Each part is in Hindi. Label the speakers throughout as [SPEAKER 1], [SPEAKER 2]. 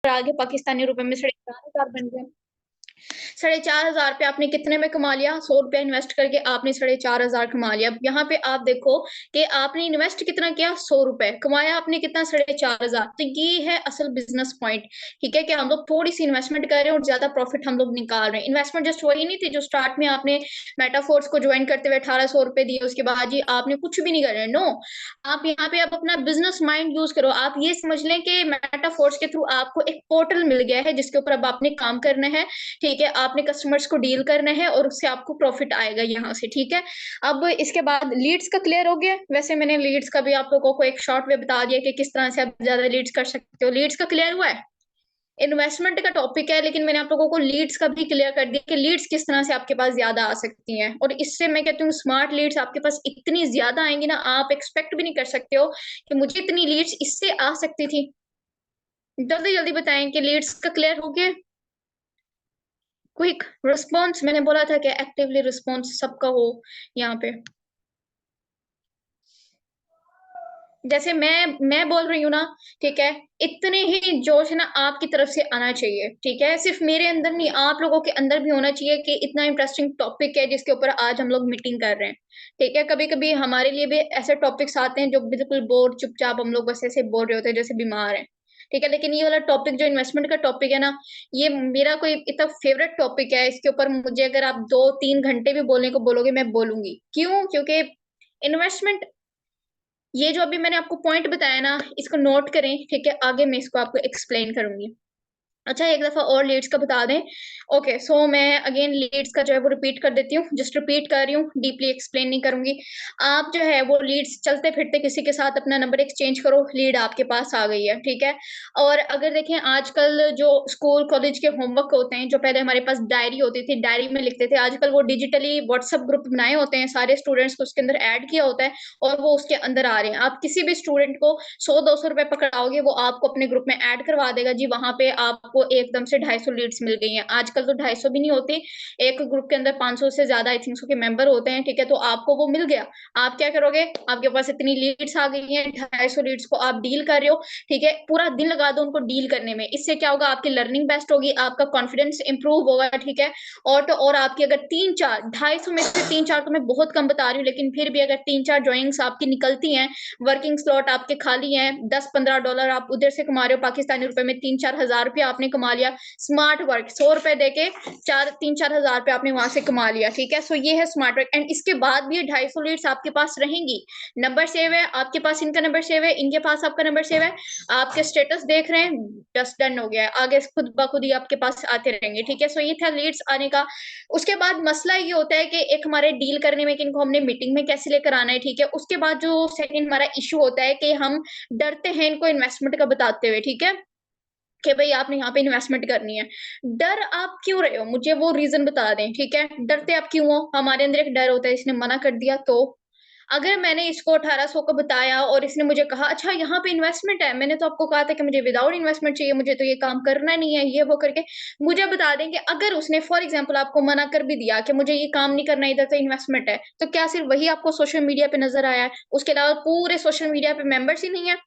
[SPEAKER 1] आगे पाकिस्तानी रुपए में 4,500 बन गए। 4,500 पे आपने कितने में कमा लिया? 100 रुपया इन्वेस्ट करके आपने 4,500 कमा लिया। यहाँ पे आप देखो कि आपने इन्वेस्ट कितना किया? 100 रुपए, कमाया आपने कितना? 4,500। तो ये है असल बिजनेस पॉइंट। ठीक है, कि हम लोग थोड़ी सी इन्वेस्टमेंट कर रहे हैं और ज्यादा प्रॉफिट हम लोग निकाल रहे हैं। इन्वेस्टमेंट जस्ट वही नहीं थी जो स्टार्ट में आपने मेटाफोर्स को ज्वाइन करते हुए 1,800 रुपए दिए, उसके बाद जी आपने कुछ भी नहीं कर रहे। नो, आप यहाँ पे आप अपना बिजनेस माइंड यूज करो। आप ये समझ लें कि मेटाफोर्स के थ्रू आपको एक पोर्टल मिल गया है जिसके ऊपर अब आपने काम करना है। ठीक है, आपने कस्टमर्स को डील करना है और उससे आपको प्रॉफिट आएगा यहाँ से। ठीक है, अब इसके बाद लीड्स का क्लियर हो गया। वैसे मैंने लीड्स का भी आप लोगों को एक शॉर्ट वे बता दिया कि किस तरह से आप ज्यादा लीड्स कर सकते हो। लीड्स का क्लियर हुआ है? इन्वेस्टमेंट का टॉपिक है, लेकिन मैंने आप लोगों को लीड्स का भी क्लियर कर दिया कि लीड्स किस तरह से आपके पास ज्यादा आ सकती हैं। और इससे मैं कहती हूँ स्मार्ट लीड्स आपके पास इतनी ज्यादा आएंगी ना, आप एक्सपेक्ट भी नहीं कर सकते हो कि मुझे इतनी लीड्स इससे आ सकती थी। जल्दी जल्दी बताएं कि लीड्स का क्लियर हो गया। क्विक रिस्पॉन्स, मैंने बोला था कि एक्टिवली रिस्पॉन्स सबका हो यहाँ पे। जैसे मैं बोल रही हूँ ना, ठीक है, इतने ही जोश ना आपकी तरफ से आना चाहिए। ठीक है, सिर्फ मेरे अंदर नहीं, आप लोगों के अंदर भी होना चाहिए कि इतना इंटरेस्टिंग टॉपिक है जिसके ऊपर आज हम लोग मीटिंग कर रहे हैं। ठीक है, कभी कभी हमारे लिए भी ऐसे टॉपिक्स आते हैं जो बिल्कुल बोर चुपचाप हम लोग बस ऐसे बोल रहे होते हैं जैसे बीमार हैं। ठीक है, लेकिन ये वाला टॉपिक जो इन्वेस्टमेंट का टॉपिक है ना, ये मेरा कोई इतना फेवरेट टॉपिक है। इसके ऊपर मुझे अगर आप 2-3 घंटे भी बोलने को बोलोगे मैं बोलूंगी। क्यों? क्योंकि इन्वेस्टमेंट, ये जो अभी मैंने आपको पॉइंट बताया ना, इसको नोट करें। ठीक है, आगे मैं इसको आपको एक्सप्लेन करूंगी। अच्छा, एक दफा और लीड्स का बता दें। ओके, सो मैं अगेन लीड्स का जो है वो रिपीट कर देती हूँ, जस्ट रिपीट कर रही हूँ, डीपली एक्सप्लेन नहीं करूंगी। आप जो है वो लीड्स चलते फिरते किसी के साथ अपना नंबर एक्सचेंज करो, लीड आपके पास आ गई है। ठीक है, और अगर देखें आजकल जो स्कूल कॉलेज के होमवर्क होते हैं, जो पहले हमारे पास डायरी होती थी, डायरी में लिखते थे, आजकल वो डिजिटली व्हाट्सएप ग्रुप बनाए होते हैं, सारे स्टूडेंट्स को उसके अंदर ऐड किया होता है और वो उसके अंदर आ रहे हैं। आप किसी भी स्टूडेंट को 100-200 रुपए पकड़ाओगे, वो आपको अपने ग्रुप में ऐड करवा देगा जी। वहां पे आपको एकदम से 250 लीड्स मिल गई हैं। आजकल तो 250 भी नहीं होती, एक ग्रुप के अंदर 500 से ज्यादा आई थिंक सो के मेंबर होते हैं। ठीक है, तो आपको वो मिल गया। आप क्या करोगे? आपके पास इतनी लीड्स आ गई हैं, 250 लीड्स को आप डील कर रहे हो। ठीक है, पूरा दिन लगा दो उनको डील करने में। इससे क्या होगा? आपकी लर्निंग बेस्ट होगी, आपका कॉन्फिडेंस इंप्रूव होगा। ठीक है, और तो और आपकी अगर 3-4 250 में से 3-4 तो मैं बहुत कम बता रही हूँ, लेकिन फिर भी अगर 3-4 ज्वाइनिंग्स आपकी निकलती हैं, वर्किंग स्लॉट आपके खाली हैं, $10-15 आप उधर से कमा रहे हो पाकिस्तानी रुपए में, 3-4 हजार रुपया आपने कमा लिया। स्मार्ट वर्क, 100 रुपए देके 3-4 हजार रुपया आपने वहां से कमा लिया। ठीक है, सो ये है स्मार्ट वर्क। एंड इसके बाद भी 250 लीड्स आपके पास रहेंगी। नंबर सेव है आपके पास, इनका नंबर सेव है, इनके पास आपका नंबर सेव है, आपके स्टेटस देख रहे हैं, जस्ट डन हो गया है। आगे खुद ब खुद ही आपके पास आते रहेंगे। ठीक है, सो ये था लीड्स आने का। उसके बाद मसला ये होता है कि एक हमारे डील करने में कि इनको हमने मीटिंग में कैसे लेकर आना है। ठीक है, उसके बाद जो सेकंड हमारा इशू होता है कि हम डरते हैं इनको इन्वेस्टमेंट का बताते हुए। ठीक है, कि भाई आपने यहाँ पे इन्वेस्टमेंट करनी है। डर आप क्यों रहे हो? मुझे वो रीजन बता दें। ठीक है, डरते आप क्यों हो? हमारे अंदर एक डर होता है, इसने मना कर दिया तो। अगर मैंने इसको 1800 का बताया और इसने मुझे कहा अच्छा यहाँ पे इन्वेस्टमेंट है, मैंने तो आपको कहा था कि मुझे विदाउट इन्वेस्टमेंट चाहिए, मुझे तो ये काम करना नहीं है, ये वो करके मुझे बता दें कि अगर उसने फॉर एग्जांपल आपको मना कर भी दिया कि मुझे ये काम नहीं करना, इधर तो इन्वेस्टमेंट है, तो क्या सिर्फ वही आपको सोशल मीडिया पे नजर आया है? उसके अलावा पूरे सोशल मीडिया पे मेंबर्स ही नहीं है?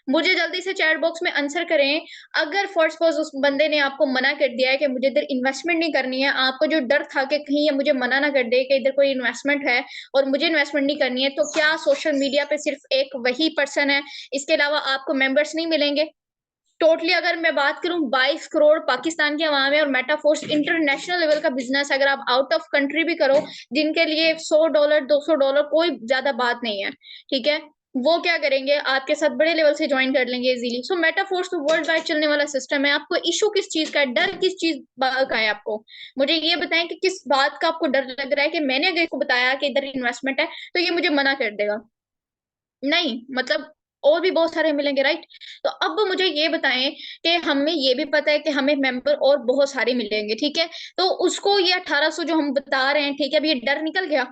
[SPEAKER 1] मुझे जल्दी से चैट बॉक्स में आंसर करें। अगर फर्स्ट सपोज उस बंदे ने आपको मना कर दिया है कि मुझे इधर इन्वेस्टमेंट नहीं करनी है, आपको जो डर था कि कहीं ये मुझे मना ना कर दे कि इधर कोई इन्वेस्टमेंट है और मुझे इन्वेस्टमेंट नहीं करनी है, तो क्या सोशल मीडिया पे सिर्फ एक वही पर्सन है? इसके अलावा आपको मेंबर्स नहीं मिलेंगे? टोटली अगर मैं बात करूं 22 करोड़ पाकिस्तान के अवाम है और मेटाफोर्स इंटरनेशनल लेवल का बिजनेस, अगर आप आउट ऑफ कंट्री भी करो, जिनके लिए $100 $200 कोई ज्यादा बात नहीं है। ठीक है, वो क्या करेंगे? आपके साथ बड़े लेवल से ज्वाइन कर लेंगे इजीली। सो मेटाफोर्स तो वर्ल्ड वाइड चलने वाला सिस्टम है। आपको इशू किस चीज का है? डर किस चीज का है आपको? मुझे ये बताएं कि किस बात का आपको डर लग रहा है कि मैंने अगर इसको बताया कि इधर इन्वेस्टमेंट है तो ये मुझे मना कर देगा। नहीं मतलब और भी बहुत सारे मिलेंगे, राइट? तो अब मुझे ये बताएं कि हमें ये भी पता है कि हमें मेंबर और बहुत सारे मिलेंगे। ठीक है, तो उसको ये 1800 जो हम बता रहे हैं, ठीक है, अब ये डर निकल गया,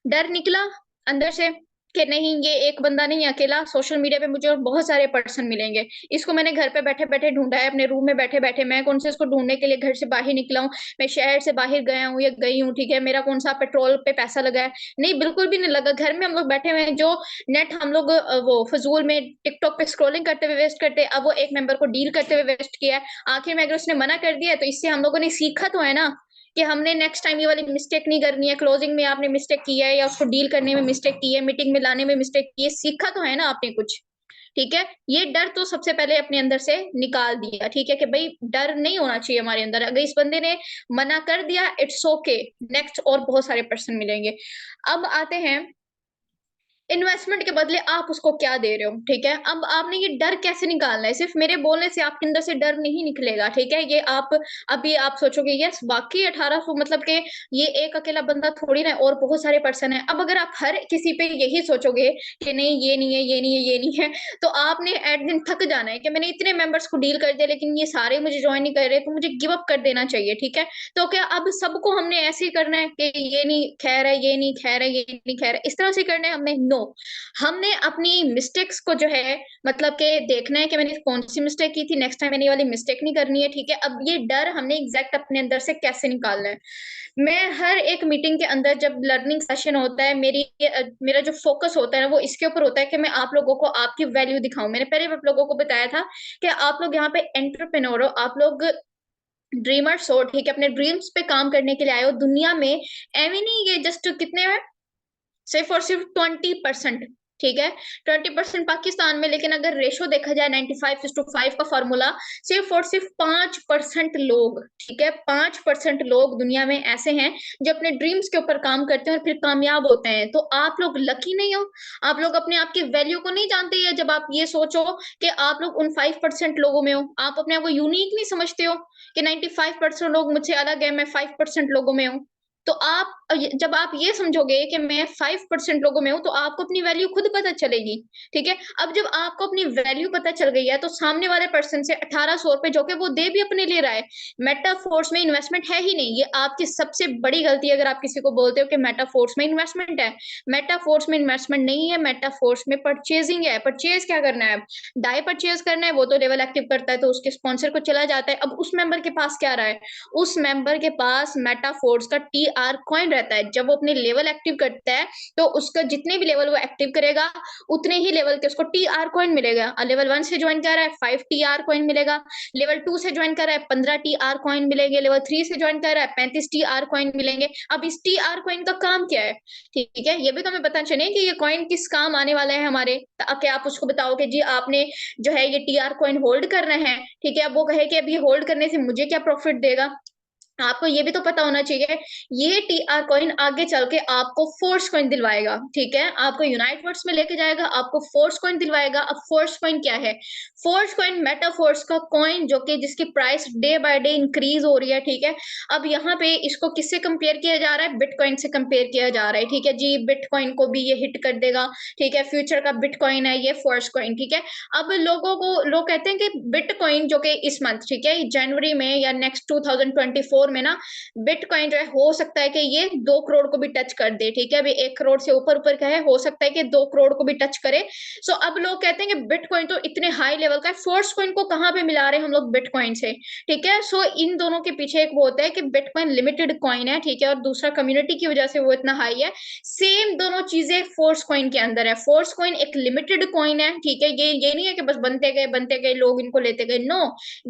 [SPEAKER 1] डर निकला अंदर से। कि नहीं ये एक बंदा नहीं अकेला, सोशल मीडिया पे मुझे और बहुत सारे पर्सन मिलेंगे। इसको मैंने घर पे बैठे-बैठे ढूँढा है, अपने रूम में बैठे-बैठे। मैं कौन से इसको ढूँढने के लिए घर से बाहर निकला हूँ, मैं शहर से बाहर गया हूँ या गई हूँ, ठीक है? मेरा कौन-सा पेट्रोल पे पैसा लगा है, नहीं बिल्कुल भी नहीं लगा। घर में हम लोग बैठे हुए हैं, जो नेट हम लोग वो फ़िज़ूल में टिकटॉक पे स्क्रॉलिंग करते हुए वेस्ट करते हैं, अब वो एक मेंबर को डील करते हुए वेस्ट किया है। आखिर में अगर उसने मना कर दिया है, तो इससे हम लोगों ने सीखा तो है ना, कि हमने नेक्स्ट टाइम ये वाली मिस्टेक नहीं करनी है, क्लोजिंग में आपने मिस्टेक की है या उसको डील करने में मिस्टेक की है, मीटिंग में लाने में मिस्टेक की है, सीखा तो है ना आपने कुछ, ठीक है? ये डर तो सबसे पहले अपने अंदर से निकाल दिया, ठीक है? कि भई डर नहीं होना चाहिए हमारे अंदर। अगर इस बंदे ने मना कर दिया, इट्स ओके, नेक्स्ट और बहुत सारे पर्सन मिलेंगे। अब आते हैं इन्वेस्टमेंट के बदले आप उसको क्या दे रहे हो, ठीक है? अब आपने ये डर कैसे निकालना है? सिर्फ़ मेरे बोलने से आपके अंदर से डर नहीं निकलेगा, ठीक है? ये आप अभी आप सोचोगे यस वाक़ई 1800 मतलब कि ये एक अकेला बंदा थोड़ी ना है और बहुत सारे पर्सन हैं। अब अगर आप हर किसी पे यही सोचोगे कि नहीं ये नहीं है, ये नहीं है, ये नहीं है, तो आपने एट दिन थक जाना है कि मैंने इतने मेंबर्स को डील कर दिया लेकिन ये सारे मुझे जॉइन नहीं कर रहे, तो मुझे गिव अप कर देना चाहिए, ठीक है? तो क्या अब सबको हमने ऐसे ही करना है कि ये नहीं खैर है, ये नहीं खैर है, ये नहीं खैर है, इस तरह से करना है हमने? नो। हमने अपनी मिस्टेक्स को जो है मतलब कि देखना है कि मैंने कौन-सी मिस्टेक की थी, नेक्स्ट टाइम मैंने ये वाली मिस्टेक नहीं करनी है, ठीक है? अब ये डर हमने एग्ज़ैक्ट अपने अंदर से कैसे निकालना है? मैं हर एक मीटिंग के अंदर जब लर्निंग सेशन होता है, मेरा जो फ़ोकस होता है ना, वो इसके ऊपर होता है कि मैं आप लोगों को आपकी वैल्यू दिखाऊँ। मैंने पहले भी आप लोगों को बताया था कि आप लोग यहाँ पे एंटरप्रेन्योर हो, आप लोग ड्रीमर्स हो, ठीक है? अपने ड्रीम्स पे काम करने के लिए आए हो। दुनिया में ऐवे नहीं ये जस्ट कितने हैं सिर्फ़ और सिर्फ़ 20% ठीक है? 20% पाकिस्तान में लेकिन अगर रेशो देखा जाए 95:5 का फ़ॉर्मूला सिर्फ़ और सिर्फ़ 5% लोग, ठीक है? 5% लोग दुनिया में ऐसे हैं जो अपने ड्रीम्स के ऊपर काम करते हैं और फिर कामयाब होते हैं। तो आप लोग लकी नहीं हो, आप लोग अपने आप की वैल्यू को नहीं जानते या जब आप ये सोचो कि आप लोग उन 5% लोगों में हो, आप अपने आप को यूनिक नहीं समझते हो कि 95% लोग मुझसे अलग हैं, मैं 5% लोगों में हूँ। तो आप जब आप ये समझोगे कि मैं 5% लोगों में हूँ, तो आपको अपनी वैल्यू खुद पता चलेगी, ठीक है? अब जब आपको अपनी वैल्यू पता चल गई है, तो सामने वाले पर्सन से ₹1800 जो कि वो दे भी अपने लिए रहा है, मेटाफोर्स में इन्वेस्टमेंट है ही नहीं। ये आपकी सबसे बड़ी गलती है अगर आप किसी को बोलते हो कि मेटाफोर्स में इन्वेस्टमेंट है। मेटाफोर्स में इन्वेस्टमेंट नहीं है, मेटाफोर्स में परचेज़िंग है। परचेज़ क्या करना है? डाई परचेज़ करना है, वो तो लेवल एक्टिव करता है, तो उसके स्पॉन्सर को चला जाता है। अब उस मेंबर के पास क्या रहा है? उस मेंबर के पास मेटाफोर्स का टीआर कॉइन रहता है। जब वो अपने लेवल एक्टिव करता है, तो उसका जितने भी लेवल वो एक्टिव करेगा, उतने ही लेवल के उसको टीआर कॉइन मिलेगा। लेवल 1 से जॉइन कर रहा है 5 टीआर कॉइन मिलेगा, लेवल 2 से जॉइन कर रहा है 15 टीआर कॉइन मिलेंगे, लेवल 3 से जॉइन कर रहा है 35 टीआर कॉइन मिलेंगे। अब इस टीआर कॉइन का काम क्या है? ठीक है? ये भी तो हमें पता चले कि ये कॉइन किस काम आने वाला है हमारे, ताकि आप उसको बताओ कि जी आपने जो है ये टीआर कॉइन होल्ड करना है, ठीक है? अब वो कहे कि अब ये होल्ड करने से मुझे क्या प्रॉफिट देगा? आपको ये भी तो पता होना चाहिए, ये टीआर कॉइन आगे चल के आपको फोर्स कॉइन दिलवाएगा, ठीक है? आपको यूनाइट वर्ड्स में लेके जाएगा, आपको फोर्स कॉइन दिलवाएगा। अब फोर्स कॉइन क्या है? फोर्स कॉइन मेटाफोर्स का कॉइन जो कि जिसकी price day by day increase हो रही है, ठीक है? अब यहाँ पे इसको किससे कंपेयर किया जा रहा है? बिटकॉइन से कंपेयर किया जा रहा है, ठीक है? जी, बिटकॉइन को भी ये हिट कर देगा, ठीक है? फ्यूचर का बिटकॉइन है ये फोर्स कॉइन, ठीक है? अब लोग कहते हैं कि बिटकॉइन जो कि इस मंथ, ठीक है? जनवरी में या नेक्स्ट 2024 में ना बिटकॉइन जो है हो सकता है कि ये 2 करोड़ को भी टच कर दे, ठीक है? अभी 1 करोड़ से ऊपर-ऊपर का है, हो सकता है कि 2 करोड़ को भी टच करे। सो अब लोग कहते हैं कि बिटकॉइन तो इतने हाई लेवल का है, फोर्स कॉइन को कहाँ पे मिला रहे हैं हम लोग बिटकॉइन से, ठीक है? सो इन दोनों के पीछे एक वो होता है कि बिटकॉइन लिमिटेड कॉइन है, ठीक है? और दूसरा कम्युनिटी की वजह से वो इतना हाई है। सेम दोनों चीज़ें फोर्स कॉइन के अंदर है। फोर्स कॉइन एक लिमिटेड कॉइन है, ठीक है? ये नहीं है कि बस बनते गए, लोग इनको लेते गए, नो।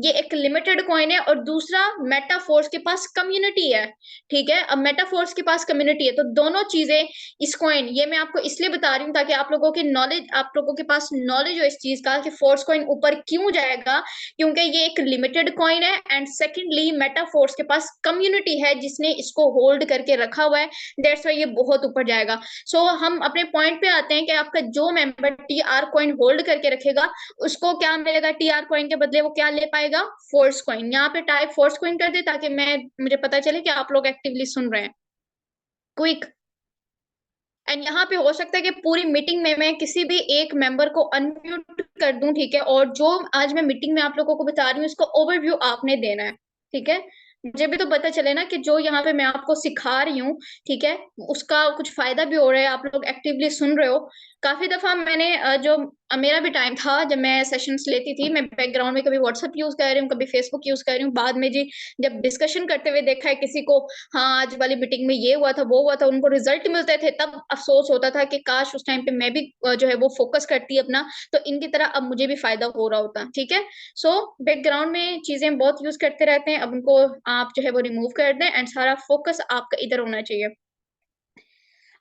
[SPEAKER 1] ये एक लिमिटेड कॉइन है और दूसरा मेटाफोर्स के पास कम्युनिटी है, ठीक है? अब मेटाफोर्स के पास कम्युनिटी है, तो दोनों चीज़ें इस कॉइन ये मैं आपको इसलिए बता रही हूँ ताकि आप लोगों के पास नॉलेज हो इस चीज़ का कि फोर्स कॉइन ऊपर क्यों जाएगा, क्योंकि ये एक लिमिटेड कॉइन है एंड सेकंडली मेटाफोर्स के पास कम्युनिटी है जिसने इसको होल्ड करके रखा हुआ है, दैट्स व्हाई ये बहुत ऊपर जाएगा। सो हम अपने पॉइंट पे आते हैं कि आपका जो मेंबर टीआर कॉइन होल्ड करके रखेगा, उसको क्या मिलेगा टीआर कॉइन के बदले वो क्या ले पाएगा? Force coin. यहाँ पे टाइप फोर्स कॉइन कर दे ताकि मुझे पता चले कि आप लोग एक्टिवली सुन रहे हैं। क्विक एंड यहाँ पे हो सकता है कि पूरी मीटिंग में मैं किसी भी एक मेंबर को अनम्यूट कर दूं, ठीक है? और जो आज मैं मीटिंग में आप लोगों को बता रही हूँ इसको ओवरव्यू आपने देना है, ठीक है? मुझे भी तो पता चले ना कि जो यहाँ पे मैं आपको सिखा रही हूँ, ठीक है? उसका कुछ फायदा भी हो रहा है, आप लोग एक्टिवली सुन रहे हो। काफ़ी दफ़ा मैंने मेरा भी टाइम था जब मैं सेशंस लेती थी, मैं बैकग्राउंड में कभी व्हाट्सएप यूज़ कर रही हूँ, कभी फेसबुक यूज़ कर रही हूँ। बाद में जी जब डिस्कशन करते हुए देखा है किसी को, हाँ, आज वाली मीटिंग में ये हुआ था, वो हुआ था, उनको रिज़ल्ट मिलते थे, तब अफ़सोस होता था कि काश उस टाइम पे मैं भी जो है वो फ़ोकस करती अपना, तो इनकी तरह अब मुझे भी फ़ायदा हो रहा होता, ठीक है? सो बैकग्राउंड में चीज़ें बहुत यूज़ करते रहते हैं, अब उनको आप जो है वो रिमूव कर दें एंड सारा फ़ोकस आपका इधर होना चाहिए।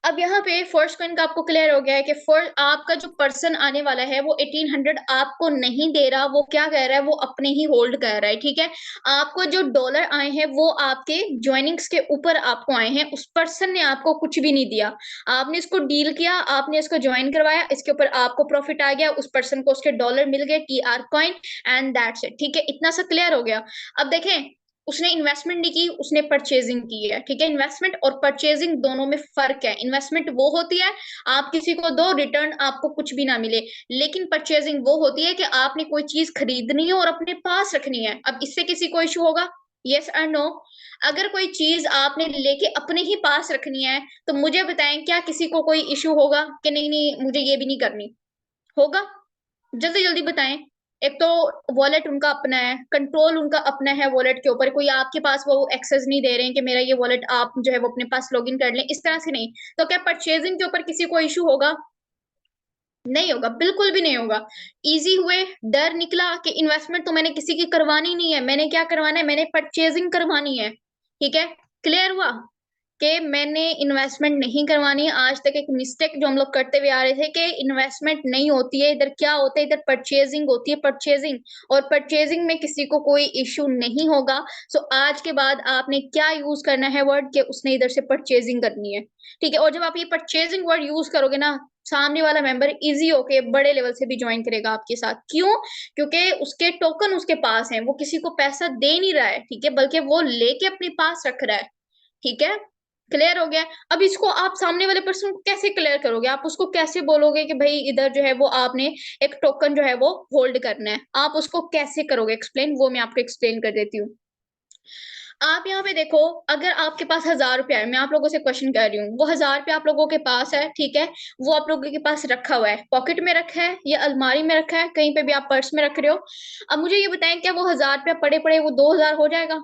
[SPEAKER 1] अब यहाँ पे फर्स्ट पॉइंट का आपको क्लियर हो गया है कि फॉर आपका जो पर्सन आने वाला है वो 1800 आपको नहीं दे रहा, वो क्या कह रहा है, वो अपने ही होल्ड कर रहा है, ठीक है? आपको जो डॉलर आए हैं वो आपके जॉइनिंग्स के ऊपर आपको आए हैं, उस पर्सन ने आपको कुछ भी नहीं दिया। आपने इसको डील किया, आपने इसको जॉइन करवाया, इसके ऊपर आपको प्रॉफिट आ गया, उस पर्सन को उसके डॉलर मिल गए, TR coin and that's it, ठीक है? इतना सा क्लियर हो गया। अब देखें, उसने इन्वेस्टमेंट नहीं की, उसने परचेजिंग की है, ठीक है? इन्वेस्टमेंट और परचेजिंग दोनों में फ़र्क है। इन्वेस्टमेंट वो होती है, आप किसी को दो, रिटर्न आपको कुछ भी ना मिले। लेकिन परचेजिंग वो होती है कि आपने कोई चीज़ खरीदनी है और अपने पास रखनी है। अब इससे किसी को इश्यू होगा? येस और नो? अगर कोई चीज़ आपने लेके अपने ही पास रखनी है, तो मुझे बताएँ क्या किसी को कोई इश्यू होगा कि नहीं-नहीं मुझे ये भी नहीं करनी? होगा? जल्दी-जल्दी बताएँ। एक तो वॉलेट उनका अपना है, कंट्रोल उनका अपना है वॉलेट के ऊपर, कोई आपके पास वो एक्सेस नहीं दे रहे हैं कि मेरा ये वॉलेट आप जो है वो अपने पास लॉगिन कर लें, इस तरह से नहीं। तो क्या परचेज़िंग के ऊपर किसी को इश्यू होगा? नहीं होगा, बिल्कुल भी नहीं होगा। ईज़ी हुए, डर निकला कि इन्वेस्टमेंट तो मैंने किसी की करवानी नहीं है, मैंने क्या करवाना है, मैंने परचेज़िंग करवानी है, ठीक है? क्लियर हुआ? कि मैंने इन्वेस्टमेंट नहीं करवानी है। आज तक एक मिस्टेक जो हम लोग करते हुए आ रहे थे कि इन्वेस्टमेंट नहीं होती है, इधर क्या होता है, इधर परचेज़िंग होती है, परचेज़िंग और परचेज़िंग में किसी को कोई इश्यू नहीं होगा। सो आज के बाद आपने क्या यूज़ करना है वर्ड कि उसने इधर से परचेज़िंग करनी है, ठीक है? और जब आप ये परचेज़िंग वर्ड यूज़ करोगे ना, सामने वाला मेंबर ईज़ी होके बड़े लेवल से भी जॉइन करेगा आपके साथ। क्यों? क्योंकि उसके टोकन उसके पास हैं, वो किसी को पैसा दे नहीं रहा है, ठीक है? बल्कि वो लेके अपने पास रख रहा है, ठीक है? क्लियर हो गया। अब इसको आप सामने वाले पर्सन को कैसे क्लियर करोगे? आप उसको कैसे बोलोगे कि भई इधर जो है वो आपने एक टोकन जो है वो होल्ड करना है। आप उसको कैसे करोगे एक्सप्लेन? वो मैं आपको एक्सप्लेन कर देती हूँ। आप यहाँ पे देखो, अगर आपके पास ₹1000 है, मैं आप लोगों से क्वेश्चन कर रही हूँ, वो ₹1000 आप लोगों के पास है, ठीक है? वो आप लोगों के पास रखा हुआ है, पॉकेट में रखा है या अलमारी में रखा है, कहीं पे भी आप पर्स में रख रहे हो। अब मुझे ये बताएँ क्या वो ₹1000 पड़े-पड़े वो 2000 हो जाएगा?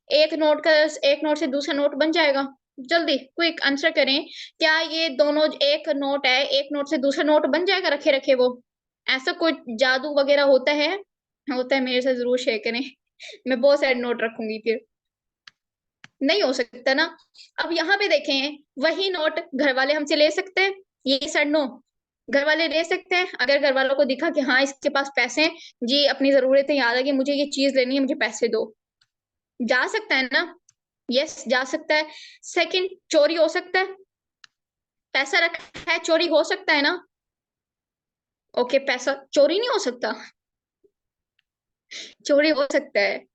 [SPEAKER 1] एक नोट से दूसरा नोट बन जाएगा? जल्दी क्विक आंसर करें। क्या ये दोनों एक नोट है, एक नोट से दूसरा नोट बन जाएगा रखे-रखे वो? ऐसा कोई जादू वगैरह होता है? होता है मेरे साथ ज़रूर शेयर करें। मैं बहुत सारे नोट रखूँगी फिर। नहीं हो सकता ना। अब यहाँ पे देखें, वही नोट घरवाले हमसे ले सकते हैं? येस और नो? घरवाले ले सकते हैं? अगर घरवालों को दिखा कि हाँ, इसके पास पैसे हैं, जी अपनी ज़रूरतें याद आ गई, मुझे ये चीज़ लेनी है, मुझे पैसे दो। जा सकता है ना? यस, जा सकता है। सेकंड चोरी हो सकता है? पैसा रखा है, चोरी हो सकता है ना? ओके, पैसा चोरी नहीं हो सकता? चोरी हो सकता है।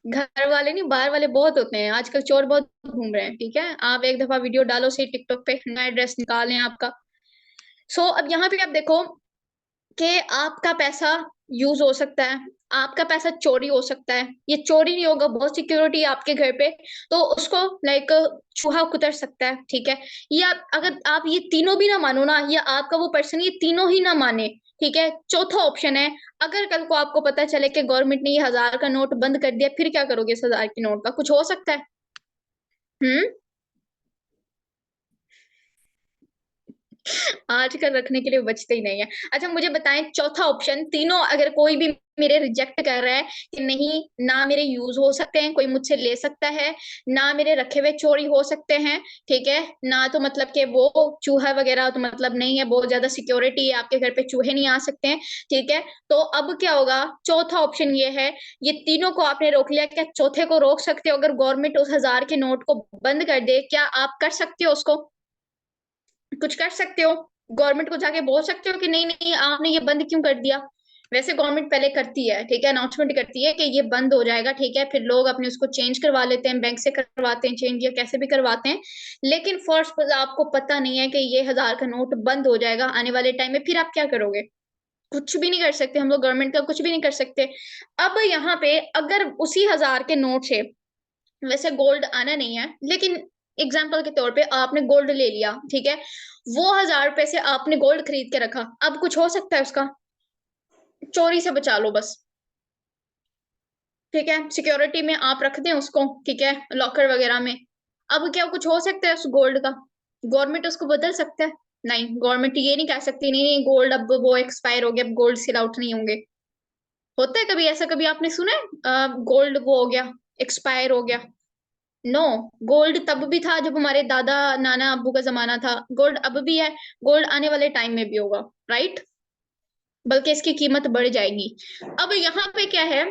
[SPEAKER 1] घर वाले नहीं, बाहर वाले बहुत होते हैं। आजकल चोर बहुत घूम रहे हैं, ठीक है? आप एक दफ़ा वीडियो डालो सही टिकटॉक पे, नया एड्रेस निकालें आपका। अब यहाँ पे आप देखो कि आपका पैसा यूज़ हो सकता है, आपका पैसा चोरी हो सकता है। ये चोरी नहीं होगा, बहुत सिक्योरिटी है आपके घर पे, तो उसको लाइक चूहा कुतर सकता है, ठीक है? या अगर आप ये तीनों भी ना मानो ना या आपका वो पर्सन ये तीनों ही ना माने, ठीक है? चौथा ऑप्शन है, अगर कल को आपको पता चले कि गवर्नमेंट ने ये 1000 का नोट बंद कर दिया, फिर क्या करोगे इस 1000 के नोट का? कुछ हो सकता है? हुँ? आजकल रखने के लिए बचते ही नहीं है। अच्छा मुझे बताएँ चौथा ऑप्शन तीनों अगर कोई भी मेरे रिजेक्ट कर रहा है कि नहीं, ना मेरे यूज़ हो सकते हैं, कोई मुझसे ले सकता है, ना मेरे रखे हुए चोरी हो सकते हैं, ठीक है? ना तो मतलब कि वो चूहा वगैरह तो मतलब नहीं है, बहुत ज़्यादा सिक्योरिटी है, आपके घर पे चूहे नहीं आ सकते हैं, ठीक है? तो अब क्या होगा, चौथा ऑप्शन ये है, ये तीनों को आपने रोक लिया, क्या चौथे को रोक सकते हो? अगर गवर्नमेंट उस 1000 के नोट को बंद कर दे, क्या आप कर सकते हो उसको? कुछ कर सकते हो, गवर्नमेंट को जाके बोल सकते हो कि नहीं-नहीं आपने ये बंद क्यों कर दिया? वैसे गवर्नमेंट पहले करती है, ठीक है? अनाउंसमेंट करती है कि ये बंद हो जाएगा, ठीक है? फिर लोग अपने उसको चेंज करवा लेते हैं, बैंक से करवाते हैं चेंज या कैसे भी करवाते हैं। लेकिन फर्स्ट सपोज़ आपको पता नहीं है कि ये 1000 का नोट बंद हो जाएगा आने वाले टाइम में, फिर आप क्या करोगे? कुछ भी नहीं कर सकते, हम लोग गवर्नमेंट का कुछ भी नहीं कर सकते। अब यहाँ पे अगर उसी 1000 के नोट से वैसे गोल्ड आना नहीं है, लेकिन एग्जाम्पल के तौर पे आपने गोल्ड ले लिया, ठीक है, वो 1000 रुपए से आपने गोल्ड खरीद के रखा, अब कुछ हो सकता है उसका? चोरी से बचा लो बस। ठीक है, सिक्योरिटी में आप रख दें उसको, ठीक है, लॉकर वगैरह में। अब क्या कुछ हो सकता है उस गोल्ड का? गवर्नमेंट उसको बदल सकता है? नहीं, गवर्नमेंट ये नहीं कह सकती नहीं नहीं गोल्ड अब वो एक्सपायर हो गया, अब गोल्ड सेल आउट नहीं होंगे। होता है कभी ऐसा? कभी आपने सुना है गोल्ड वो हो गया, एक्सपायर हो गया? नो। गोल्ड तब भी था जब हमारे दादा नाना अब्बू का जमाना था, गोल्ड अब भी है, गोल्ड आने वाले टाइम में भी होगा, राइट? बल्कि इसकी कीमत बढ़ जाएगी। अब यहाँ पे क्या है,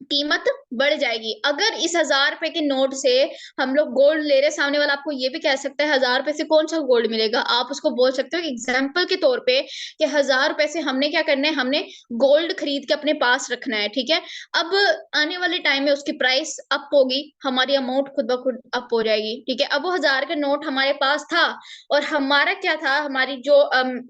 [SPEAKER 1] कीमत बढ़ जाएगी। अगर इस 1000 रुपए के नोट से हम लोग गोल्ड ले रहे, सामने वाला आपको ये भी कह सकता है 1000 रुपए से कौन सा गोल्ड मिलेगा, आप उसको बोल सकते हो एग्जाम्पल के तौर पे कि 1000 रुपए से हमने क्या करना है, हमने गोल्ड खरीद के अपने पास रखना है, ठीक है। अब आने वाले टाइम में उसकी प्राइस अप होगी, हमारी अमाउंट खुद ब खुद अप हो जाएगी, ठीक है। अब वो 1000 का नोट हमारे पास था, और हमारा क्या था, हमारी जो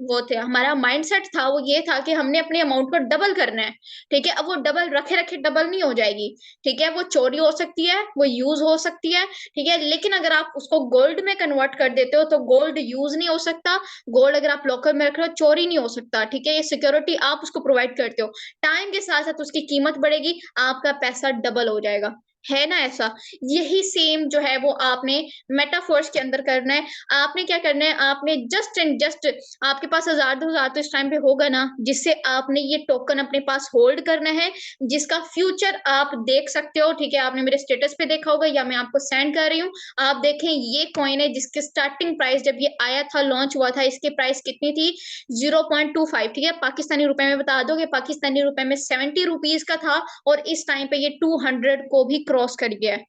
[SPEAKER 1] वो थे, हमारा माइंडसेट था वो ये था कि हमने अपने अमाउंट को डबल करना है, ठीक है। अब वो डबल रखे रखे डबल नहीं हो जाएगी, ठीक है, वो चोरी हो सकती है, वो यूज हो सकती है, ठीक है। लेकिन अगर आप उसको गोल्ड में कन्वर्ट कर देते हो तो गोल्ड यूज नहीं हो सकता, गोल्ड अगर आप लॉकर में रख रहे हो चोरी नहीं हो सकता, ठीक है। ये सिक्योरिटी आप उसको प्रोवाइड करते हो, टाइम के साथ साथ उसकी कीमत बढ़ेगी, आपका पैसा डबल हो जाएगा, है ना ऐसा? यही सेम जो है वो आपने मेटाफोर्स के अंदर करना है। आपने क्या करना है, आपने जस्ट एंड जस्ट, आपके पास 1000 2000 तो इस टाइम पे होगा ना, जिससे आपने ये टोकन अपने पास होल्ड करना है, जिसका फ्यूचर आप देख सकते हो, ठीक है। आपने मेरे स्टेटस पे देखा होगा या मैं आपको सेंड कर रही हूँ, आप देखें ये कॉइन है जिसके स्टार्टिंग प्राइस जब ये आया था, लॉन्च हुआ था, इसकी प्राइस कितनी थी? 0.25, ठीक है। पाकिस्तानी रुपए में बता दो कि पाकिस्तानी रुपए में 70 रुपीज का था, और इस टाइम पे ये 200 को भी क्रॉस कर गया है,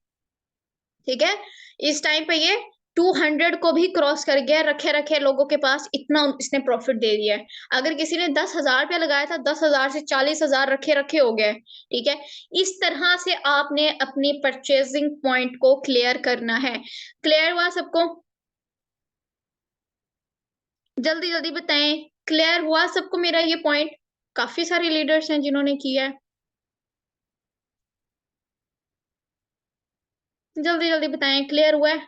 [SPEAKER 1] ठीक है। इस टाइम पे ये 200 को भी क्रॉस कर गया, रखे रखे लोगों के पास इतना इसने प्रॉफिट दे दिया है। अगर किसी ने 10,000 रुपया लगाया था, 10,000 से 40,000 रखे रखे हो गए, ठीक है। इस तरह से आपने अपनी परचेजिंग पॉइंट को क्लियर करना है। क्लियर हुआ सबको? जल्दी जल्दी बताएं, क्लियर हुआ सबको मेरा ये पॉइंट? काफी सारे लीडर्स हैं जिन्होंने किया है, जल्दी जल्दी बताएं, क्लियर हुआ है?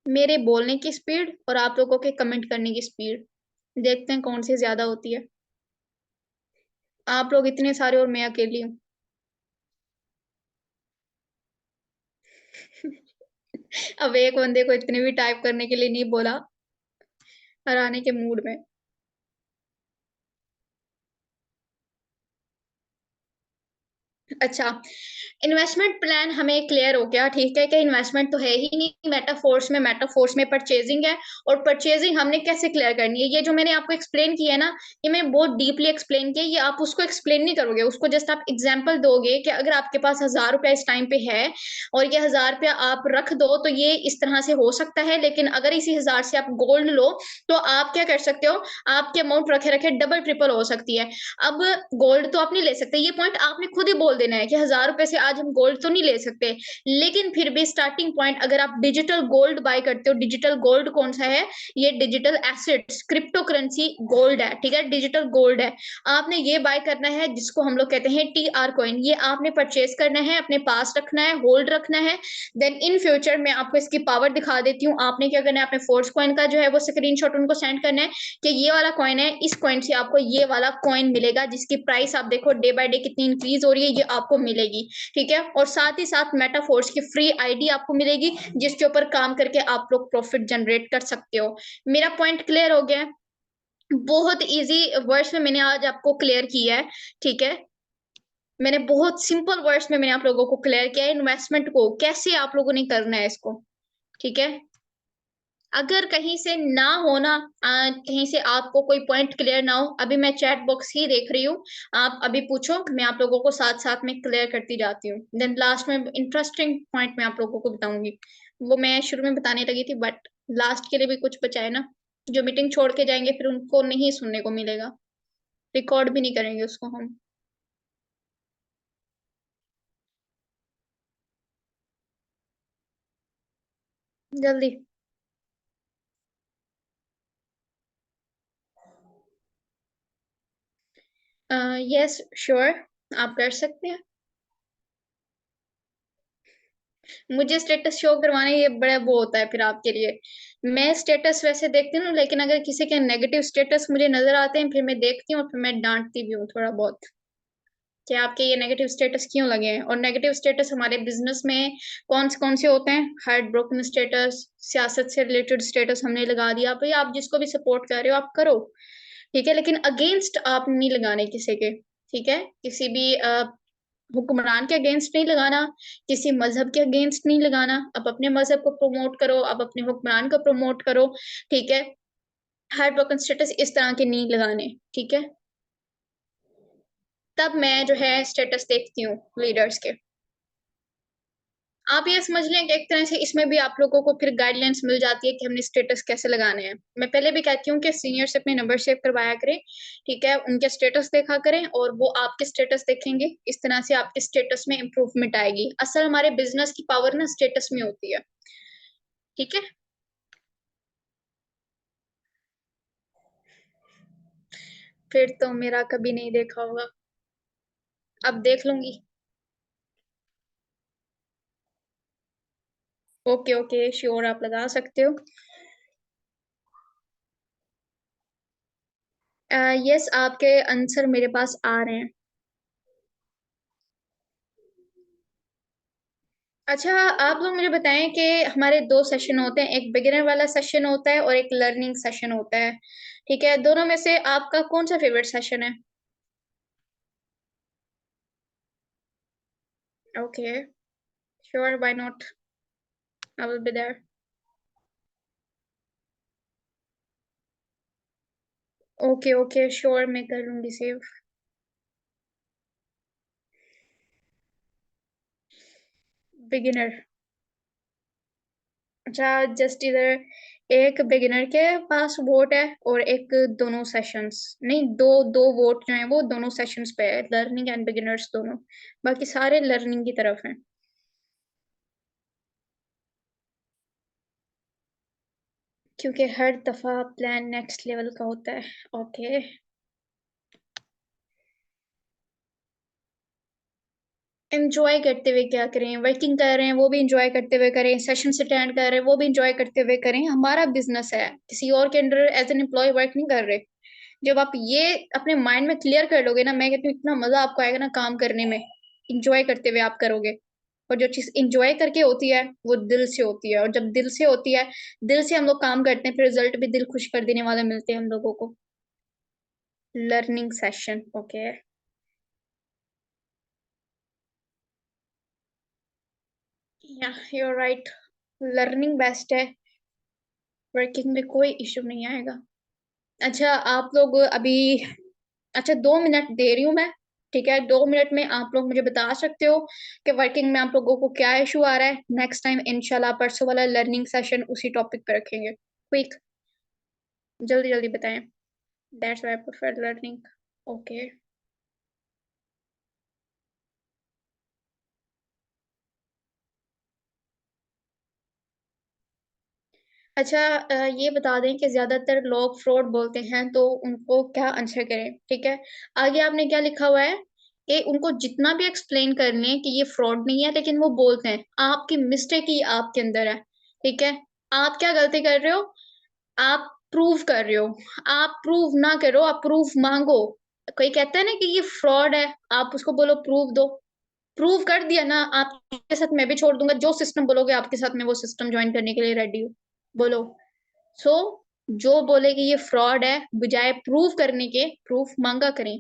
[SPEAKER 1] मेरे बोलने की स्पीड और आप लोगों के कमेंट करने की स्पीड, देखते हैं कौन सी ज्यादा होती है। आप लोग इतने सारे और मैं अकेली हूँ। अब एक बंदे को इतने भी टाइप करने के लिए नहीं बोला, हराने के मूड में। अच्छा, इन्वेस्टमेंट प्लान हमें क्लियर हो गया, ठीक है, कि इन्वेस्टमेंट तो है ही नहीं मेटाफोर्स में, मेटाफोर्स में परचेजिंग है। और परचेजिंग हमने कैसे क्लियर करनी है, ये जो मैंने आपको एक्सप्लेन किया है ना, ये मैंने बहुत डीपली एक्सप्लेन किया, ये आप उसको एक्सप्लेन नहीं करोगे, उसको जस्ट आप एग्जाम्पल दोगे कि अगर आपके पास 1000 रुपया इस टाइम पे है, और ये 1000 रुपया आप रख दो तो ये इस तरह से हो सकता है, लेकिन अगर इसी 1000 से आप गोल्ड लो तो आप क्या कर सकते हो, आपके अमाउंट रखे रखे डबल ट्रिपल हो सकती है। अब गोल्ड तो आप नहीं ले सकते, ये पॉइंट आपने खुद ही बोल देना है कि 1000 रुपए से आज हम गोल्ड तो नहीं ले सकते, लेकिन फिर भी स्टार्टिंग पॉइंट अगर आप डिजिटल गोल्ड बाय करते हो, डिजिटल गोल्ड कौन सा है, ये digital assets crypto currency gold है, ठीक है, डिजिटल गोल्ड है। आपने ये बाय करना है जिसको हम लोग कहते हैं TR कॉइन, ये आपने परचेज करना है, अपने पास रखना है, होल्ड रखना है। देन इन फ्यूचर मैं आपको इसकी पावर दिखा देती हूँ, आपने क्या करना है, अपने फोर्स कॉइन का जो है वो स्क्रीनशॉट उनको सेंड करना है कि ये वाला कॉइन है, इस कॉइन से आपको ये वाला कॉइन मिलेगा, जिसकी प्राइस आप देखो डे बाय डे कितनी इंक्रीज हो रही है, ये आपको मिलेगी, ठीक है। और साथ ही साथ मेटाफोर्स की फ्री आईडी आपको मिलेगी, जिसके ऊपर काम करके आप लोग प्रॉफिट जनरेट कर सकते हो। मेरा पॉइंट क्लियर हो गया है? बहुत इजी वर्ड्स में मैंने आज आपको क्लियर किया है, ठीक है। मैंने बहुत सिंपल वर्ड्स में मैंने आप लोगों को क्लियर किया है इन्वेस्टमेंट को कैसे आप लोगों ने करना है इसको, ठीक है। अगर कहीं से ना होना, कहीं से आपको कोई पॉइंट क्लियर ना हो, अभी मैं चैट बॉक्स ही देख रही हूँ, आप अभी पूछो, मैं आप लोगों को साथ साथ में क्लियर करती जाती हूँ। देन लास्ट में इंटरेस्टिंग पॉइंट मैं आप लोगों को बताऊंगी, वो मैं शुरू में बताने लगी थी, बट लास्ट के लिए भी कुछ बचा है ना, जो मीटिंग छोड़ के जाएंगे फिर उनको नहीं सुनने को मिलेगा, रिकॉर्ड भी नहीं करेंगे उसको हम। जल्दी। यस श्योर, आप कर सकते हैं। मुझे स्टेटस शो करवाना ये बड़ा वो होता है फिर आपके लिए। मैं स्टेटस वैसे देखती हूँ, लेकिन अगर किसी के नेगेटिव स्टेटस मुझे नजर आते हैं फिर मैं देखती हूँ और फिर मैं डांटती भी हूँ थोड़ा बहुत, कि आपके ये नेगेटिव स्टेटस क्यों लगे हैं। और नेगेटिव स्टेटस हमारे बिजनेस में कौन से होते हैं? हार्ट ब्रोकन स्टेटस, सियासत से रिलेटेड स्टेटस हमने लगा दिया। भाई आप जिसको भी सपोर्ट कर रहे हो आप करो, ठीक है, लेकिन अगेंस्ट आप नहीं लगाने किसी के, ठीक है, किसी भी हुक्मरान के अगेंस्ट नहीं लगाना, किसी मजहब के अगेंस्ट नहीं लगाना। आप अपने मजहब को प्रमोट करो, आप अपने हुक्मरान को प्रमोट करो, ठीक है। हार्ट ब्रोकन स्टेटस इस तरह के नहीं लगाने, ठीक है। तब मैं जो है स्टेटस देखती हूँ लीडर्स के। आप ये समझ लें कि एक तरह से इसमें भी आप लोगों को फिर गाइडलाइंस मिल जाती है कि हमने स्टेटस कैसे लगाने हैं। मैं पहले भी कहती हूँ कि सीनियर से अपने नंबर सेव करवाया करें, ठीक है, उनके स्टेटस देखा करें और वो आपके स्टेटस देखेंगे। इस तरह से आपके स्टेटस में इंप्रूवमेंट आएगी। असल हमारे बिजनेस की पावर ना स्टेटस में होती है, ठीक है। फिर तो मेरा कभी नहीं देखा होगा, अब देख लूंगी। ओके ओके श्योर, आप लगा सकते हो। यस, आपके आंसर मेरे पास आ रहे हैं। अच्छा, आप लोग मुझे बताएं कि हमारे दो सेशन होते हैं, एक बिगिनर वाला सेशन होता है और एक लर्निंग सेशन होता है, ठीक है। दोनों में से आपका कौन सा फेवरेट सेशन है? Okay sure, why not, I will be there. Okay okay sure, मैं कर लूंगी सेव। बिगिनर। अच्छा, जस्ट इधर एक बिगिनर के पास वोट है और एक दोनों सेशंस, नहीं, दो दो वोट जो है वो दोनों सेशंस पे है, लर्निंग एंड बिगिनर्स दोनों। बाकी सारे लर्निंग की तरफ हैं, क्योंकि हर दफा प्लान नेक्स्ट लेवल का होता है। ओके। एंजॉय करते हुए क्या करें? वर्किंग कर रहे हैं वो भी एंजॉय करते हुए करें, सेशन अटेंड कर रहे हैं वो भी एंजॉय करते हुए करें। हमारा बिजनेस है, किसी और के under as an employee work नहीं कर रहे। जब आप ये अपने माइंड में क्लियर कर लोगे ना, मैं कहती हूँ इतना मजा आपको आएगा ना काम करने में, इंजॉय करते हुए आप करोगे। और जो चीज इंजॉय करके होती है वो दिल से होती है, और जब दिल से होती है, दिल से हम लोग काम करते हैं, फिर रिजल्ट भी दिल खुश कर देने वाले मिलते हैं हम लोगों को। Learning session, okay. या यू राइट, लर्निंग बेस्ट है, वर्किंग में कोई इशू नहीं आएगा। अच्छा आप लोग अभी, अच्छा 2 मिनट दे रही हूँ मैं, ठीक है, 2 मिनट में आप लोग मुझे बता सकते हो कि वर्किंग में आप लोगों को क्या इशू आ रहा है। नेक्स्ट टाइम इंशाल्लाह परसों वाला लर्निंग सेशन उसी टॉपिक पे रखेंगे। क्विक, जल्दी जल्दी बताएं। That's why I prefer learning. Okay. अच्छा, ये बता दें कि ज्यादातर लोग फ्रॉड बोलते हैं तो उनको क्या आंसर करें, ठीक है। आगे आपने क्या लिखा हुआ है कि उनको जितना भी एक्सप्लेन कर लें कि ये फ्रॉड नहीं है, लेकिन वो बोलते हैं, आपकी मिस्टेक ही आपके अंदर है, ठीक है। आप क्या गलती कर रहे हो? आप प्रूव कर रहे हो। आप प्रूव ना करो, आप प्रूफ मांगो। कोई कहता है ना कि ये फ्रॉड है, आप उसको बोलो प्रूफ दो। प्रूव कर दिया ना, आपके साथ मैं भी छोड़ दूंगा, जो सिस्टम बोलोगे आपके साथ मैं वो सिस्टम ज्वाइन करने के लिए रेडी हूँ। बोलो। सो जो बोले कि ये फ्रॉड है, बजाय प्रूव करने के प्रूफ मांगा करें।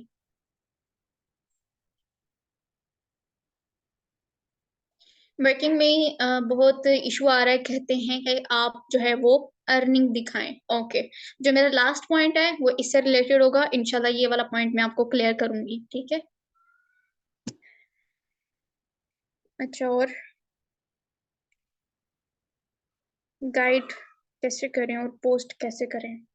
[SPEAKER 1] वर्किंग में बहुत इशू आ रहा है, कहते हैं कि आप जो है वो अर्निंग दिखाएं। ओके, जो मेरा लास्ट पॉइंट है वो इससे रिलेटेड होगा, इंशाल्लाह ये वाला पॉइंट मैं आपको क्लियर करूंगी, ठीक है। अच्छा, और गाइड कैसे करें और पोस्ट कैसे करें?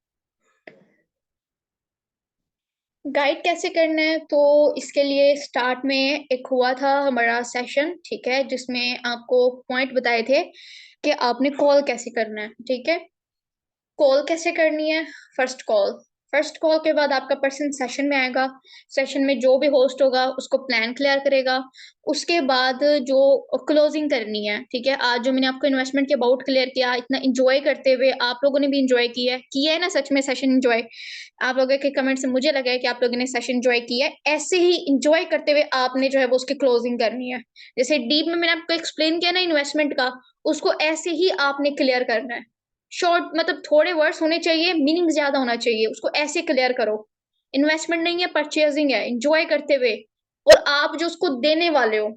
[SPEAKER 1] गाइड कैसे करना है तो इसके लिए स्टार्ट में एक हुआ था हमारा सेशन, ठीक है, जिसमें आपको पॉइंट बताए थे कि आपने कॉल कैसे करना है, ठीक है। कॉल कैसे करनी है? फर्स्ट कॉल, फर्स्ट कॉल के बाद आपका पर्सन सेशन में आएगा। सेशन में जो भी होस्ट होगा उसको प्लान क्लियर करेगा। उसके बाद जो क्लोजिंग करनी है, ठीक है, आज जो मैंने आपको इन्वेस्टमेंट के अबाउट क्लियर किया, इतना एंजॉय करते हुए आप लोगों ने भी एंजॉय किया है ना, सच में सेशन एंजॉय। आप लोगों के कमेंट से मुझे लगा है कि आप लोगों ने सेशन एंजॉय किया है। ऐसे ही एंजॉय करते हुए आपने जो है वो उसकी क्लोजिंग करनी है। जैसे डीप में मैंने आपको एक्सप्लेन किया ना इन्वेस्टमेंट का, उसको ऐसे ही आपने क्लियर करना है। शॉर्ट मतलब थोड़े वर्ड्स होने चाहिए, मीनिंग ज्यादा होना चाहिए, उसको ऐसे क्लियर करो। इन्वेस्टमेंट नहीं है, परचेजिंग है, एंजॉय करते हुए। और आप जो उसको देने वाले हो,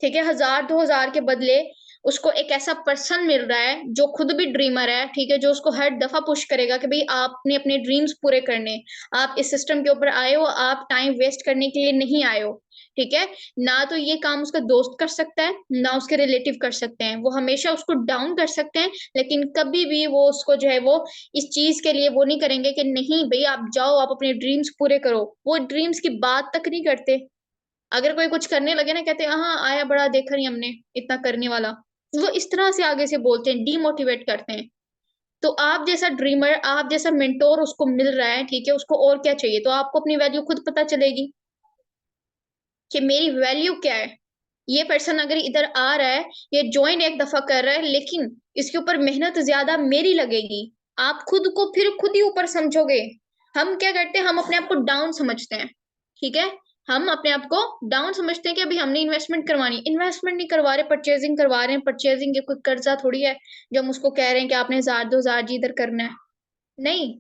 [SPEAKER 1] ठीक है, 1000 2000 के बदले उसको एक ऐसा पर्सन मिल रहा है जो खुद भी ड्रीमर है, ठीक है, जो उसको हर दफा पुश करेगा कि भाई आपने अपने ड्रीम्स पूरे करने। आप इस सिस्टम के ऊपर आए हो, आप टाइम वेस्ट करने के लिए नहीं आए हो, ठीक है। ना तो ये काम उसका दोस्त कर सकता है, ना उसके रिलेटिव कर सकते हैं। वो हमेशा उसको डाउन कर सकते हैं, लेकिन कभी भी वो उसको जो है वो इस चीज के लिए वो नहीं करेंगे कि नहीं भाई आप जाओ, आप अपने ड्रीम्स पूरे करो। वो ड्रीम्स की बात तक नहीं करते। अगर कोई कुछ करने लगे ना, कहते हैं हाँ आया बड़ा देखा नहीं हमने इतना करने वाला। वो इस तरह से आगे से बोलते हैं, डीमोटिवेट करते हैं। तो आप जैसा ड्रीमर, आप जैसा मेंटोर उसको मिल रहा है, ठीक है, उसको और क्या चाहिए। तो आपको अपनी वैल्यू खुद पता चलेगी कि मेरी वैल्यू क्या है। ये पर्सन अगर इधर आ रहा है, ये ज्वाइन एक दफा कर रहा है, लेकिन इसके ऊपर मेहनत ज्यादा मेरी लगेगी। आप खुद को फिर खुद ही ऊपर समझोगे। हम क्या करते हैं, हम अपने आप को डाउन समझते हैं, ठीक है। हम अपने आप को डाउन समझते हैं कि अभी हमने इन्वेस्टमेंट करवानी। इन्वेस्टमेंट नहीं करवा रहे, परचेजिंग करवा रहे हैं। परचेजिंग ये कोई कर्जा थोड़ी है जो हम उसको कह रहे हैं कि आपने 1000 2000 जी इधर करना है। नहीं,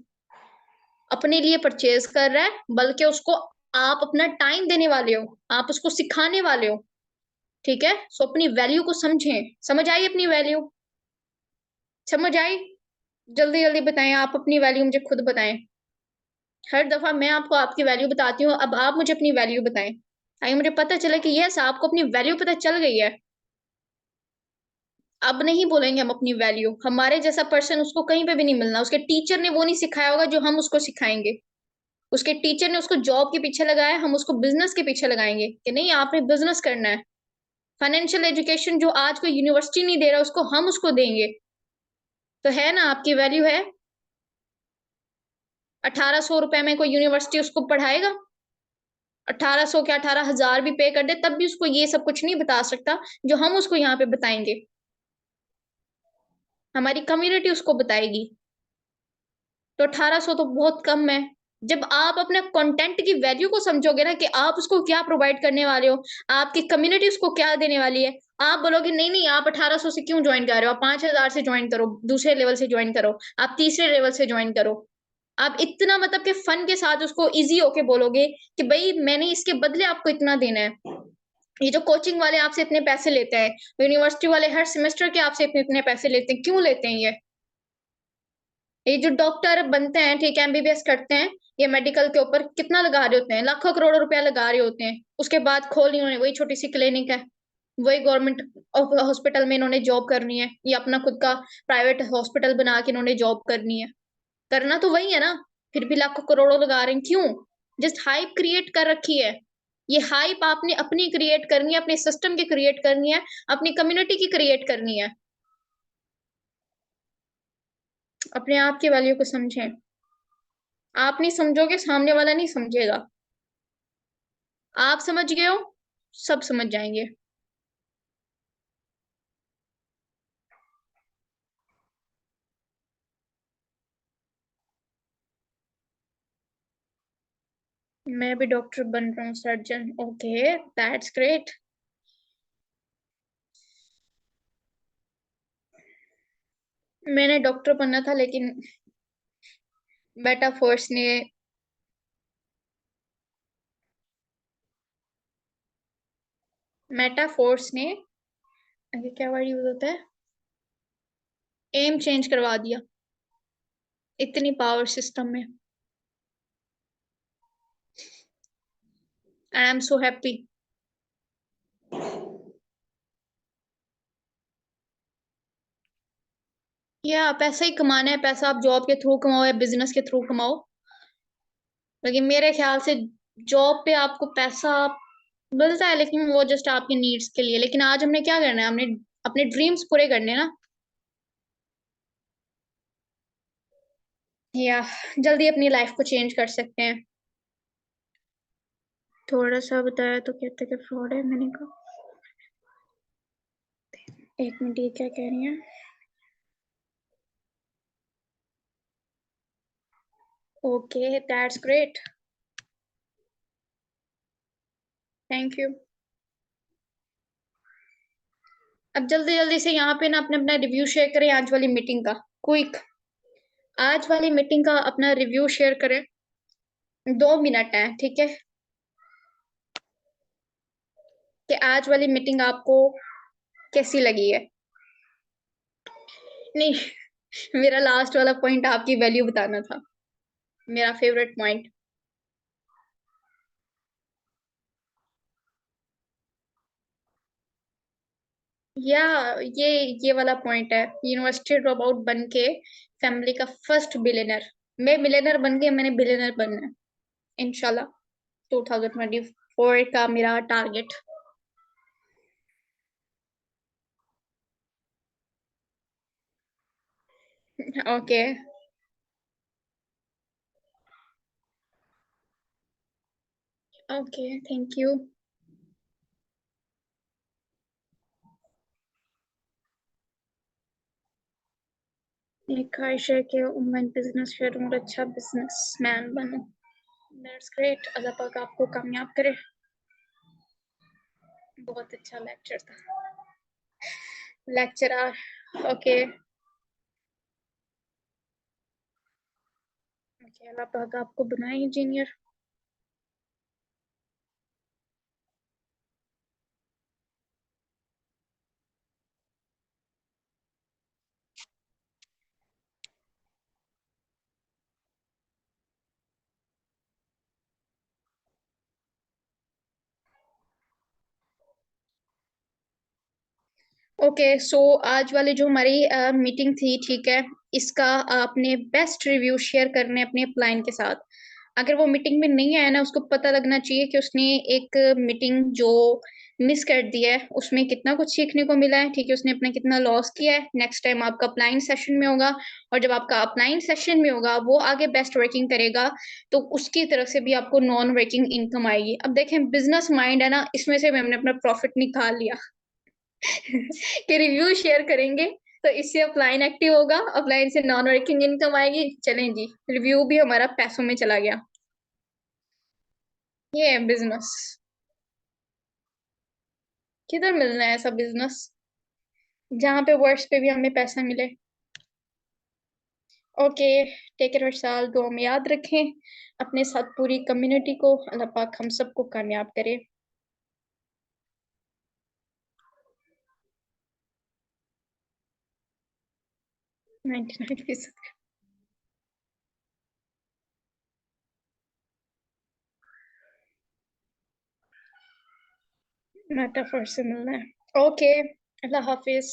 [SPEAKER 1] अपने लिए परचेज कर रहा है, बल्कि उसको आप अपना टाइम देने वाले हो, आप उसको सिखाने वाले हो, ठीक है। सो अपनी वैल्यू को समझें। समझ आई अपनी वैल्यू? समझ आई? जल्दी जल्दी बताएं, आप अपनी वैल्यू मुझे खुद बताएं। हर दफा मैं आपको आपकी वैल्यू बताती हूँ, अब आप मुझे अपनी वैल्यू बताएं, ताकि मुझे पता चले कि यस आपको अपनी वैल्यू पता चल गई है। अब नहीं बोलेंगे हम अपनी वैल्यू। हमारे जैसा पर्सन उसको कहीं पे भी नहीं मिलना। उसके टीचर ने वो नहीं सिखाया होगा जो हम उसको सिखाएंगे। उसके टीचर ने उसको जॉब के पीछे लगाया, हम उसको बिजनेस के पीछे लगाएंगे कि नहीं आपने बिजनेस करना है। फाइनेंशियल एजुकेशन जो आज कोई यूनिवर्सिटी नहीं दे रहा, उसको हम उसको देंगे। तो है ना, आपकी वैल्यू है। 1800 रुपए में कोई यूनिवर्सिटी उसको पढ़ाएगा? 1800 क्या 18,000 भी पे कर दे तब भी उसको ये सब कुछ नहीं बता सकता जो हम उसको यहाँ पे बताएंगे। हमारी कम्युनिटी उसको बताएगी। तो 1800 तो बहुत कम है। जब आप अपने कंटेंट की वैल्यू को समझोगे ना, कि आप उसको क्या प्रोवाइड करने वाले हो, आपकी कम्युनिटी उसको क्या देने वाली है। आप बोलोगे नहीं नहीं आप 1800 से क्यों ज्वाइन कर रहे हो, आप 5000 से ज्वाइन करो, दूसरे लेवल से ज्वाइन करो, आप तीसरे लेवल से ज्वाइन करो। आप इतना मतलब कि फन के साथ उसको इजी होके बोलोगे कि भाई मैंने इसके बदले आपको इतना देना है। ये जो कोचिंग वाले आपसे इतने पैसे लेते हैं, यूनिवर्सिटी वाले हर सेमेस्टर के आपसे इतने इतने पैसे लेते हैं, क्यों लेते हैं ये जो डॉक्टर बनते हैं, ठीक है, एमबीबीएस करते हैं, ये मेडिकल के ऊपर कितना लगा रहे होते हैं, लाखों करोड़ों रुपया लगा रहे होते हैं। उसके बाद खोलनी उन्होंने वही छोटी सी क्लिनिक है, वही गवर्नमेंट हॉस्पिटल में इन्होंने जॉब करनी है, या अपना खुद का प्राइवेट हॉस्पिटल बना के इन्होंने जॉब करनी है। करना तो वही है ना, फिर भी लाखों करोड़ों लगा रहे हैं, क्यों? जस्ट हाइप क्रिएट कर रखी है। ये हाइप आपने अपनी क्रिएट करनी है, अपने सिस्टम की क्रिएट करनी है, अपनी कम्युनिटी की क्रिएट करनी है। अपने आप की वैल्यू को समझें। आप नहीं समझोगे, सामने वाला नहीं समझेगा। आप समझ गए हो, सब समझ जाएंगे। मैं भी डॉक्टर बन रहा हूँ, सर्जन, ओके, दैट्स ग्रेट। मैंने डॉक्टर बनना था, लेकिन बेटा फोर्स ने, मेटा फोर्स ने, आगे क्या वर्ड यूज होता है, एम चेंज करवा दिया। इतनी पावर सिस्टम में। And I am so happy. या पैसा ही कमाना है, पैसा आप जॉब के थ्रू कमाओ या बिजनेस के थ्रू कमाओ, लेकिन मेरे ख्याल से जॉब पे आपको पैसा मिलता है, लेकिन वो जस्ट आपकी नीड्स के लिए। लेकिन आज हमने क्या करना है, हमने अपने ड्रीम्स पूरे करने हैं ना। या जल्दी अपनी लाइफ को चेंज कर सकते हैं। थोड़ा सा बताया तो कहते कि फ्रॉड है, मैंने कहा। एक मिनट, ये क्या कह रही है? Okay, that's great. Thank you. अब जल्दी जल्दी से यहाँ पे ना अपने अपना रिव्यू शेयर करें आज वाली मीटिंग का। क्विक, आज वाली मीटिंग का अपना रिव्यू शेयर करें। 2 मिनट है, ठीक है? कि आज वाली मीटिंग आपको कैसी लगी है? नहीं, मेरा लास्ट वाला पॉइंट आपकी वैल्यू बताना था, मेरा फेवरेट पॉइंट। या ये ये वाला पॉइंट है, यूनिवर्सिटी ड्रॉप आउट बन के फैमिली का फर्स्ट बिलियनर। मैं मिलियनर बन के मैंने बिलियनर बनना है इंशाल्लाह। 2024 का मेरा target. Okay. Okay, thank you. एक ख्वाहिश है कि मैं बिजनेस करूँ और अच्छा बिजनेसमैन बनूं। दैट्स ग्रेट, अल्लाह पाक आपको कामयाब करे। बहुत अच्छा लेक्चर था। लेक्चरर। ओके। ओके, अल्लाह पाक आपको बनाए इंजीनियर। ओके, सो आज वाली जो हमारी मीटिंग थी, ठीक है, इसका आपने बेस्ट रिव्यू शेयर करने अपने क्लाइंट के साथ। अगर वो मीटिंग में नहीं आया ना, उसको पता लगना चाहिए कि उसने एक मीटिंग जो मिस कर दी है उसमें कितना कुछ सीखने को मिला है, ठीक है, उसने अपना कितना लॉस किया है। नेक्स्ट टाइम आपका अपलाइन सेशन में होगा, और जब आपका अपलाइन सेशन में होगा वो आगे बेस्ट वर्किंग करेगा, तो उसकी तरफ से भी आपको नॉन वर्किंग इनकम आएगी। अब देखें, बिजनेस माइंड है ना, इसमें से मैंने अपना प्रॉफिट निकाल लिया। कि रिव्यू शेयर करेंगे तो इससे अपलाइन एक्टिव होगा, अपलाइन से नॉन वर्किंग इनकम आएगी। चलें जी, रिव्यू भी हमारा पैसों में चला गया। ये है बिजनेस। किधर मिलना है ऐसा बिजनेस जहाँ पे वर्ड्स पे भी हमें पैसा मिले? ओके, टेक केयर साल, दुआ में याद रखें अपने साथ पूरी कम्युनिटी को। अल्लाह पाक हम सबको कामयाब करे। 99%। मेटाफर से मिलना है। ओके, अल्लाह हाफिज।